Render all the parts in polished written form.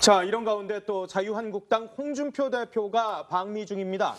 자, 이런 가운데 또 자유한국당 홍준표 대표가 방미 중입니다.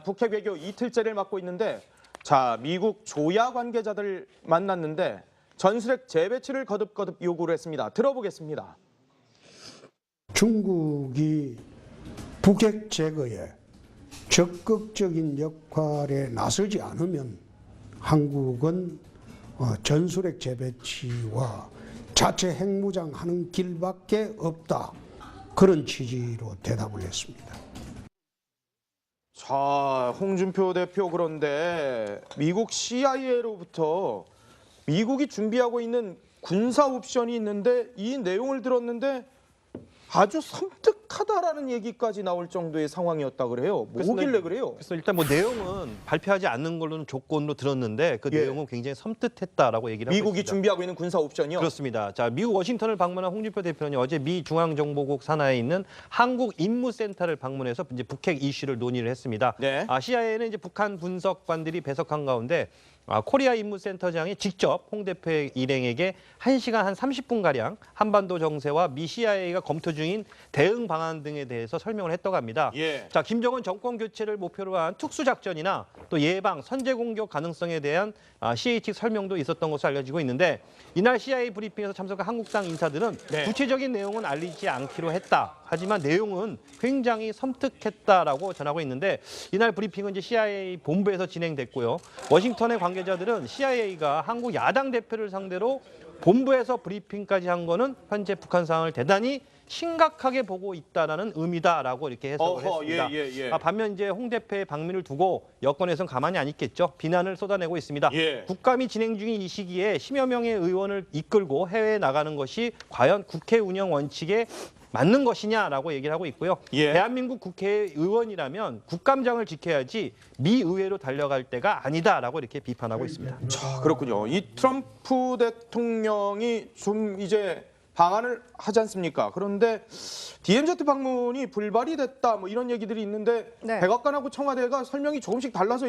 북핵 외교 이틀째를 맡고 있는데, 자, 미국 조야 관계자들 만났는데 전술핵 재배치를 거듭거듭 요구를 했습니다. 들어보겠습니다. 중국이 북핵 제거에 적극적인 역할에 나서지 않으면 한국은 전술핵 재배치와 자체 핵무장하는 길밖에 없다. 그런 취지로 대답을 했습니다. 자, 홍준표 대표 그런데 미국 CIA로부터 미국이 준비하고 있는 군사 옵션이 있는데 이 내용을 들었는데 아주 섬뜩하다라는 얘기까지 나올 정도의 상황이었다 그래요. 뭐길래 그래요? 그래서 일단 뭐 내용은 발표하지 않는 걸로는 조건으로 들었는데 그 내용은 굉장히 섬뜩했다라고 얘기를 하고 미국이 있습니다. 준비하고 있는 군사 옵션이요? 그렇습니다. 자, 미국 워싱턴을 방문한 홍준표 대표는 어제 미 중앙정보국 산하에 있는 한국임무센터를 방문해서 이제 북핵 이슈를 논의를 했습니다. 네. CIA는 이제 북한 분석관들이 배석한 가운데 코리아 임무센터장이 직접 홍 대표의 일행에게 1시간 한 30분가량 한반도 정세와 미 CIA가 검토 중인 대응 방안 등에 대해서 설명을 했다고 합니다. 예. 자, 김정은 정권 교체를 목표로 한 특수작전이나 또 예방, 선제 공격 가능성에 대한 CIA 측 설명도 있었던 것으로 알려지고 있는데 이날 CIA 브리핑에서 참석한 한국당 인사들은 네. 구체적인 내용은 알리지 않기로 했다. 하지만 내용은 굉장히 섬뜩했다라고 전하고 있는데 이날 브리핑은 이제 CIA 본부에서 진행됐고요. 워싱턴의 관계자들은 CIA가 한국 야당 대표를 상대로 본부에서 브리핑까지 한 거는 현재 북한 상황을 대단히 심각하게 보고 있다라는 의미다라고 이렇게 해석을 했습니다. 예. 반면 이제 홍 대표의 방미를 두고 여권에서는 가만히 안 있겠죠. 비난을 쏟아내고 있습니다. 예. 국감이 진행 중인 이 시기에 10여 명의 의원을 이끌고 해외에 나가는 것이 과연 국회 운영 원칙에 맞는 것이냐라고 얘기를 하고 있고요. 예. 대한민국 국회의원이라면 국감장을 지켜야지 미 의회로 달려갈 때가 아니다라고 이렇게 비판하고 있습니다. 자, 그렇군요. 이 트럼프 대통령이 좀 이제 방한을 하지 않습니까? 그런데 DMZ 방문이 불발이 됐다 뭐 이런 얘기들이 있는데 네. 백악관하고 청와대가 설명이 조금씩 달라서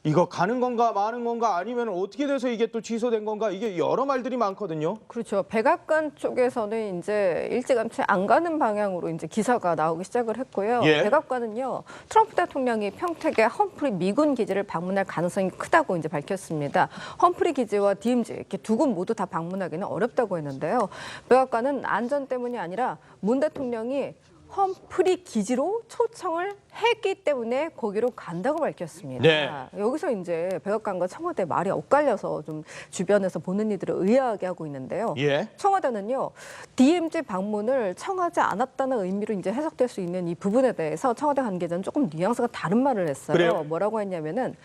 이거 가는 건가 마는 건가 아니면 어떻게 돼서 이게 또 취소된 건가 이게 여러 말들이 많거든요. 그렇죠. 백악관 쪽에서는 이제 일찌감치 안 가는 방향으로 이제 기사가 나오기 시작을 했고요. 예. 백악관은요, 트럼프 대통령이 평택의 험프리 미군 기지를 방문할 가능성이 크다고 이제 밝혔습니다. 험프리 기지와 DMZ 이렇게 두 곳 모두 다 방문하기는 어렵다고 했는데요. 백악관은 안전 때문이 아니라 문 대통령이 험프리 기지로 초청을 했기 때문에 거기로 간다고 밝혔습니다. 네. 여기서 이제 백악관과 청와대 말이 엇갈려서 좀 주변에서 보는 이들을 의아하게 하고 있는데요. 예. 청와대는요, DMZ 방문을 청하지 않았다는 의미로 이제 해석될 수 있는 이 부분에 대해서 청와대 관계자는 조금 뉘앙스가 다른 말을 했어요. 그래요? 뭐라고 했냐면은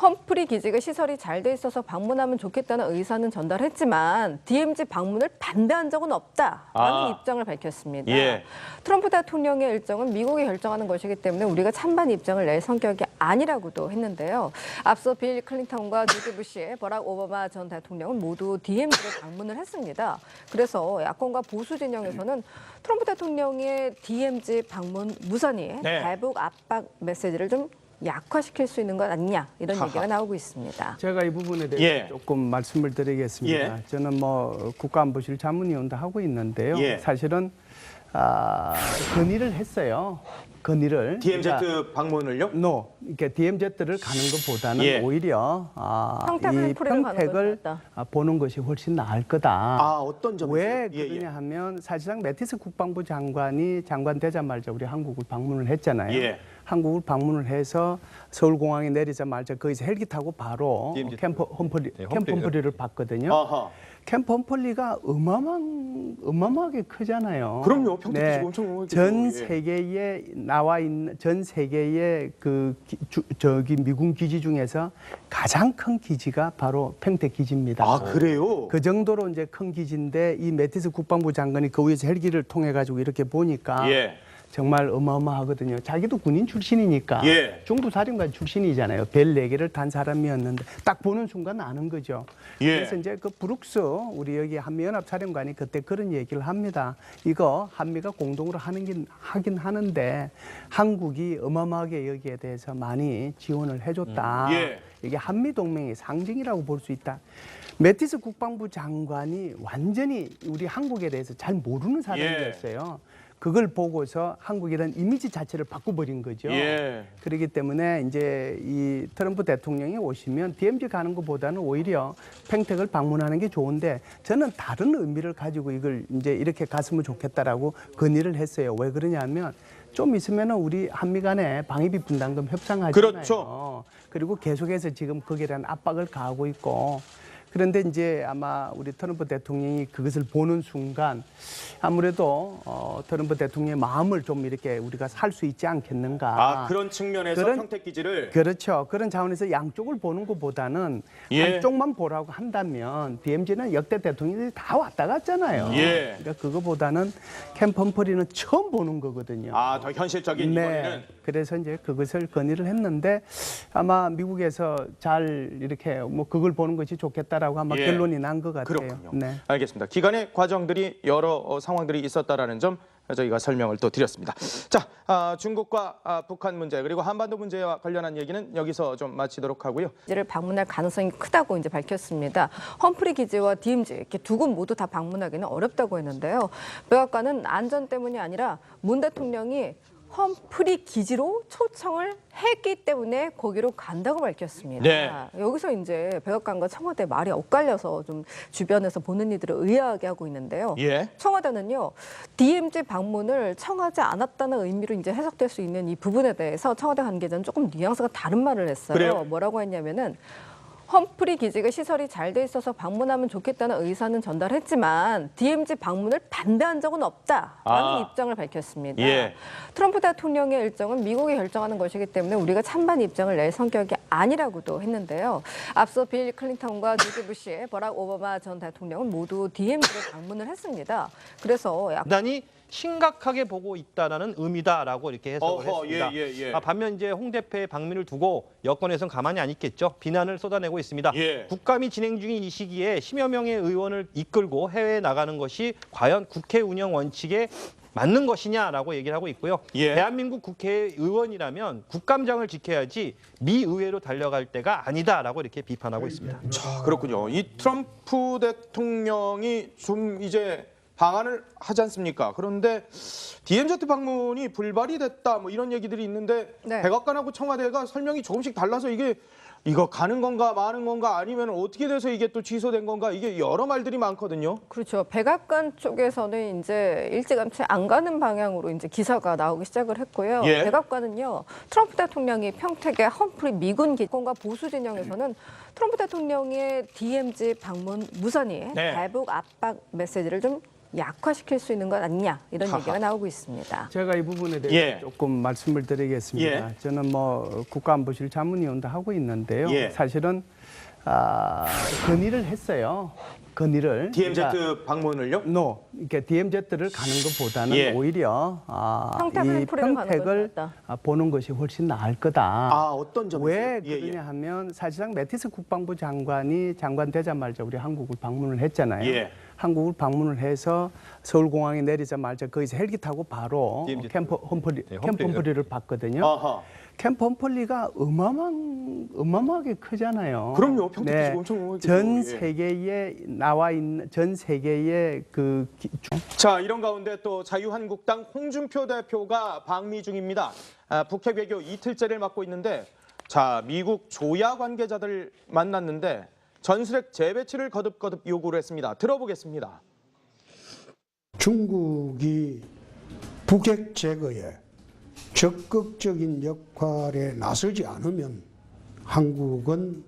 험프리 기지가 시설이 잘 돼 있어서 방문하면 좋겠다는 의사는 전달했지만 DMZ 방문을 반대한 적은 없다라는 입장을 밝혔습니다. 예. 트럼프 대통령의 일정은 미국이 결정하는 것이기 때문에 우리가 찬반 입장을 낼 성격이 아니라고도 했는데요. 앞서 빌 클린턴과 조지 부시, 버락 오바마 전 대통령은 모두 DMZ를 방문을 했습니다. 그래서 야권과 보수 진영에서는 트럼프 대통령의 DMZ 방문 무산이 네. 대북 압박 메시지를 좀 약화시킬 수 있는 것 아니냐 이런 얘기가 나오고 있습니다. 제가 이 부분에 대해서 예. 조금 말씀을 드리겠습니다. 예. 저는 뭐 국가안보실 자문위원도 하고 있는데요. 예. 사실은 건의를 했어요. 건의를. DMZ 방문을요? 그러니까 DMZ를 가는 것보다는 예. 오히려 평택을 이 가는 평택을 것이 낫다. 보는 것이 훨씬 나을 거다. 어떤 점이요? 왜 그러냐 하면 사실상 매티스 국방부 장관이 장관 되자마자 우리 한국을 방문을 했잖아요. 예. 한국을 방문을 해서 서울공항에 내리자마자 거기서 헬기 타고 바로 DMZ. 캠프 험프리를 봤거든요. 아하. 캠프 험프리가 어마어마하게 크잖아요. 그럼요. 평택 기지가 엄청 크죠. 전 예. 세계에 나와 있는 전 세계의 저기 미군 기지 중에서 가장 큰 기지가 바로 평택 기지입니다. 아, 그래요? 그 정도로 이제 큰 기지인데 이 매티스 국방부 장관이 그 위에서 헬기를 통해 가지고 이렇게 보니까 예. 정말 어마어마하거든요. 자기도 군인 출신이니까 예. 중부사령관 출신이잖아요. 벨 4개를 탄 사람이었는데 딱 보는 순간 아는 거죠. 예. 그래서 이제 그 브룩스 우리 여기 한미연합사령관이 그때 그런 얘기를 합니다. 이거 한미가 공동으로 하긴 하는데 한국이 어마어마하게 여기에 대해서 많이 지원을 해줬다. 예. 이게 한미동맹의 상징이라고 볼 수 있다. 매티스 국방부 장관이 완전히 우리 한국에 대해서 잘 모르는 사람이었어요. 그걸 보고서 한국이라는 이미지 자체를 바꿔버린 거죠. 예. 그렇기 때문에 이제 이 트럼프 대통령이 오시면 DMZ 가는 것보다는 오히려 팽택을 방문하는 게 좋은데 저는 다른 의미를 가지고 이걸 이제 이렇게 갔으면 좋겠다라고 건의를 했어요. 왜 그러냐면 좀 있으면은 우리 한미 간에 방위비 분담금 협상하잖아요. 그렇죠. 그리고 계속해서 지금 거기에 대한 압박을 가하고 있고 그런데 이제 아마 우리 트럼프 대통령이 그것을 보는 순간 아무래도 트럼프 대통령의 마음을 좀 이렇게 우리가 살 수 있지 않겠는가. 아, 그런 측면에서 그런- 평택 기지를 그렇죠. 그런 차원에서 양쪽을 보는 것보다는 예. 한쪽만 보라고 한다면 DMZ는 역대 대통령들이 다 왔다 갔잖아요. 예. 그러니까 그거보다는 캠 펌프리는 처음 보는 거거든요. 아, 더 현실적인 이번에는 그래서 이제 그것을 건의를 했는데 아마 미국에서 잘 이렇게 뭐 그걸 보는 것이 좋겠다라고 아마 예. 결론이 난 것 같아요. 그렇군요. 네. 알겠습니다. 기간의 과정들이 여러 상황들이 있었다라는 점 저희가 설명을 또 드렸습니다. 자, 중국과 북한 문제 그리고 한반도 문제와 관련한 얘기는 여기서 좀 마치도록 하고요. 기지를 방문할 가능성이 크다고 이제 밝혔습니다. 험프리 기지와 DMZ 이렇게 두 곳 모두 다 방문하기는 어렵다고 했는데요. 백악관은 안전 때문이 아니라 문 대통령이 험프리 기지로 초청을 했기 때문에 거기로 간다고 밝혔습니다. 네. 여기서 이제 백악관과 청와대 말이 엇갈려서 좀 주변에서 보는 이들을 의아하게 하고 있는데요. 예. 청와대는요, DMZ 방문을 청하지 않았다는 의미로 이제 해석될 수 있는 이 부분에 대해서 청와대 관계자는 조금 뉘앙스가 다른 말을 했어요. 그래요? 뭐라고 했냐면은 험프리 기지가 시설이 잘 돼 있어서 방문하면 좋겠다는 의사는 전달했지만 DMZ 방문을 반대한 적은 없다라는 입장을 밝혔습니다. 예. 트럼프 대통령의 일정은 미국이 결정하는 것이기 때문에 우리가 찬반 입장을 낼 성격이 아니라고도 했는데요. 앞서 빌 클린턴과 조지 부시, 버락 오바마 전 대통령은 모두 DMZ를 방문을 했습니다. 그래서 대단히 심각하게 보고 있다라는 의미다라고 이렇게 해석을 어허, 했습니다. 예. 반면 이제 홍 대표의 방미를 두고 여권에서는 가만히 안 있겠죠. 비난을 쏟아내고 있습니다. 예. 국감이 진행 중인 이 시기에 10여 명의 의원을 이끌고 해외에 나가는 것이 과연 국회 운영 원칙에 맞는 것이냐라고 얘기를 하고 있고요. 예. 대한민국 국회의원이라면 국감장을 지켜야지 미 의회로 달려갈 때가 아니다라고 이렇게 비판하고 있습니다. 자, 그렇군요. 이 트럼프 대통령이 좀 이제 방한을 하지 않습니까? 그런데 DMZ 방문이 불발이 됐다 뭐 이런 얘기들이 있는데 네. 백악관하고 청와대가 설명이 조금씩 달라서 이거 가는 건가 마는 건가 아니면 어떻게 돼서 이게 또 취소된 건가 이게 여러 말들이 많거든요. 그렇죠. 백악관 쪽에서는 이제 일찌감치 안 가는 방향으로 이제 기사가 나오기 시작을 했고요. 예. 백악관은요, 트럼프 대통령이 평택의 험프리 미군 기지과 보수 진영에서는 트럼프 대통령의 DMZ 방문 무선이 네. 대북 압박 메시지를 좀 약화시킬 수 있는 것 아니냐 이런 하하. 얘기가 나오고 있습니다. 제가 이 부분에 대해서 예. 조금 말씀을 드리겠습니다. 예. 저는 뭐 국가안보실 자문위원도 하고 있는데요. 예. 사실은 건의를 했어요. 건의를. DMZ 방문을요? 이렇게 DMZ를 가는 것보다는 예. 오히려 평택을 이 풀이로 가는 평택을 것이 낫다. 보는 것이 훨씬 나을 거다. 아, 어떤 점에서? 왜 그러냐 하면 사실상 매티스 국방부 장관이 장관 되자마자 우리 한국을 방문을 했잖아요. 예. 한국을 방문을 해서 서울공항에 내리자마자 거기서 헬기 타고 바로 DMZ. 캠프 험프리, 네, 캠프 험프리를 봤거든요. 아하. 캠프 험프리가 어마어마하게 크잖아요. 그럼요. 평택 기지가 엄청 크죠. 전 예. 세계에 나와 있는 전 세계의 자, 이런 가운데 또 자유한국당 홍준표 대표가 방미 중입니다. 북핵 외교 이틀째를 맡고 있는데 자, 미국 조야 관계자들 만났는데 전술핵 재배치를 거듭거듭 요구를 했습니다. 들어보겠습니다. 중국이 북핵 제거에 적극적인 역할에 나서지 않으면 한국은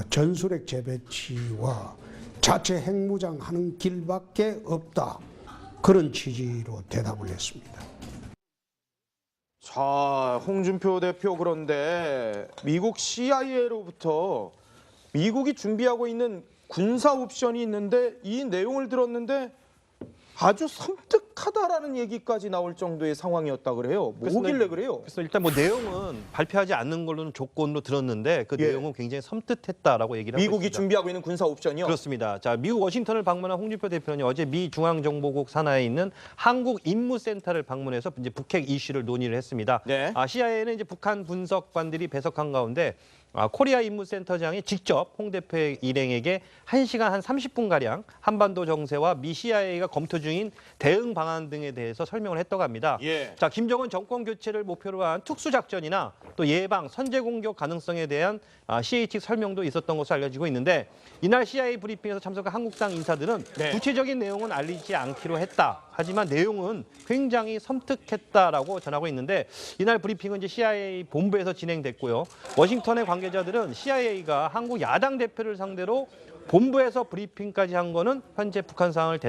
전술핵 재배치와 자체 핵무장하는 길밖에 없다. 그런 취지로 대답을 했습니다. 자, 홍준표 대표 그런데 미국 CIA로부터 미국이 준비하고 있는 군사 옵션이 있는데 이 내용을 들었는데 아주 섬뜩하다라는 얘기까지 나올 정도의 상황이었다 그래요. 뭐길래 그래요? 그래서 일단 뭐 내용은 발표하지 않는 걸로는 조건으로 들었는데 그 예. 내용은 굉장히 섬뜩했다라고 얘기를 하고 미국이 있습니다. 준비하고 있는 군사 옵션이요? 그렇습니다. 자, 미국 워싱턴을 방문한 홍준표 대표는 어제 미 중앙정보국 산하에 있는 한국 임무센터를 방문해서 이제 북핵 이슈를 논의를 했습니다. 네. CIA는 이제 북한 분석관들이 배석한 가운데 코리아 임무센터장이 직접 홍 대표의 일행에게 1시간 한 30분가량 한반도 정세와 미 CIA가 검토 중인 대응 방안 등에 대해서 설명을 했다고 합니다. 예. 자, 김정은 정권 교체를 목표로 한 특수작전이나 또 예방, 선제 공격 가능성에 대한 CIA 측 설명도 있었던 것으로 알려지고 있는데 이날 CIA 브리핑에서 참석한 한국당 인사들은 네. 구체적인 내용은 알리지 않기로 했다. 하지만 내용은 굉장히 섬뜩했다라고 전하고 있는데 이날 브리핑은 이제 CIA 본부에서 진행됐고요. 워싱턴의 관계자들은 CIA가 한국 야당 대표를 상대로 본부에서 브리핑까지 한 거는 현재 북한 상황을